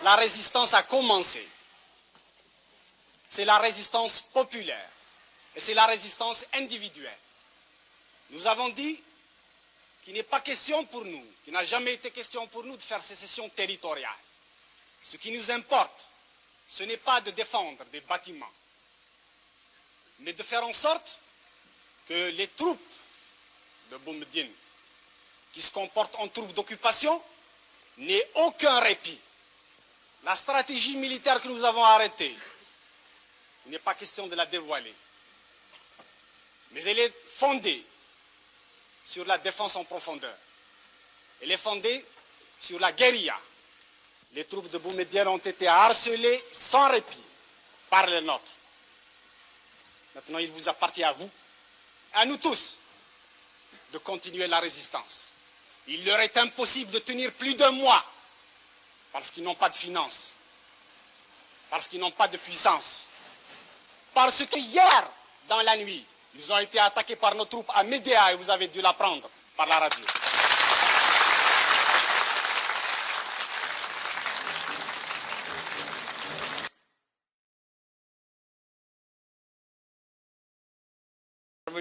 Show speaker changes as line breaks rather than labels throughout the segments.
la résistance a commencé. C'est la résistance populaire et c'est la résistance individuelle. Nous avons dit qu'il n'est pas question pour nous, qu'il n'a jamais été question pour nous de faire sécession territoriale. Ce qui nous importe, ce n'est pas de défendre des bâtiments, mais de faire en sorte que les troupes de Boumediene, qui se comportent en troupes d'occupation, n'aient aucun répit. La stratégie militaire que nous avons arrêtée, il n'est pas question de la dévoiler, mais elle est fondée sur la défense en profondeur. Elle est fondée sur la guérilla. Les troupes de Boumediene ont été harcelées sans répit par les nôtres. Maintenant, il vous appartient à vous, à nous tous, de continuer la résistance. Il leur est impossible de tenir plus d'un mois parce qu'ils n'ont pas de finances, parce qu'ils n'ont pas de puissance, parce que hier, dans la nuit, ils ont été attaqués par nos troupes à Médéa et vous avez dû l'apprendre par la radio.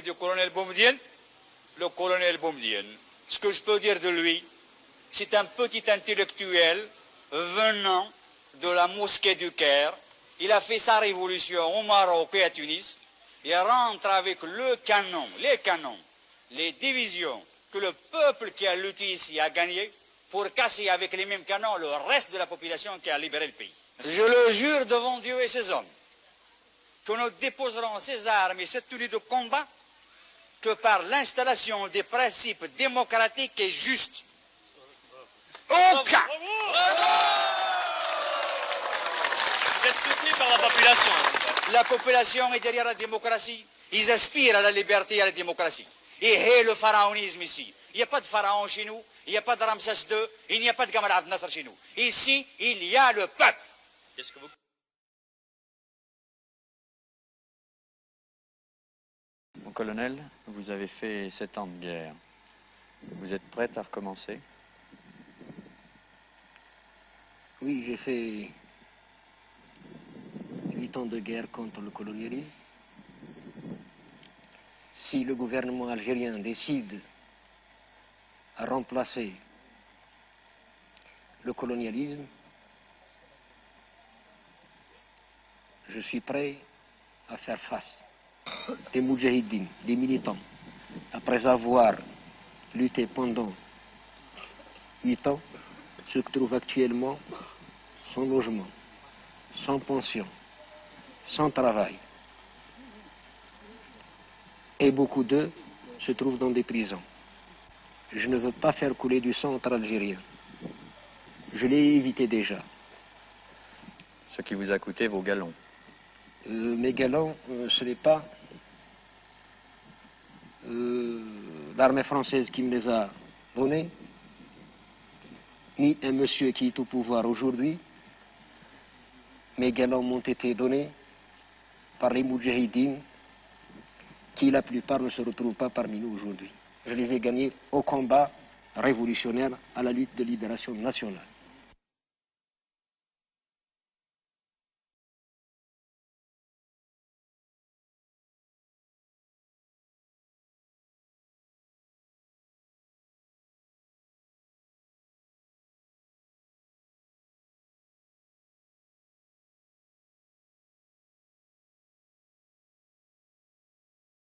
Du colonel Boumediene, le colonel Boumediene, ce que je peux dire de lui, c'est un petit intellectuel venant de la mosquée du Caire. Il a fait sa révolution au Maroc et à Tunis. Il rentre avec le canon, les canons, les divisions que le peuple qui a lutté ici a gagné pour casser avec les mêmes canons le reste de la population qui a libéré le pays. Je le jure devant Dieu et ses hommes que nous déposerons ces armes et cette tenue de combat que par l'installation des principes démocratiques et justes. Aucun.
Vous êtes soutenu par la population.
La population est derrière la démocratie. Ils aspirent à la liberté et à la démocratie. Et le pharaonisme ici. Il n'y a pas de pharaon chez nous, il n'y a pas de Ramsès II, il n'y a pas de Gamal Abdel Nasser chez nous. Ici, il y a le peuple.
Qu'est-ce que vous...
Mon colonel, vous avez fait 7 ans de guerre. Vous êtes prête à recommencer?
Oui, j'ai fait 8 ans de guerre contre le colonialisme. Si le gouvernement algérien décide à remplacer le colonialisme, je suis prêt à faire face. Des moudjahidines, des militants, après avoir lutté pendant 8 ans, se trouvent actuellement sans logement, sans pension, sans travail. Et beaucoup d'eux se trouvent dans des prisons. Je ne veux pas faire couler du sang entre Algériens. Je l'ai évité déjà.
Ce qui vous a coûté vos galons.
Mes galons, ce n'est pas l'armée française qui me les a donnés, ni un monsieur qui est au pouvoir aujourd'hui. Mes galons m'ont été donnés par les moudjahidines, qui la plupart ne se retrouvent pas parmi nous aujourd'hui. Je les ai gagnés au combat révolutionnaire, à la lutte de libération nationale.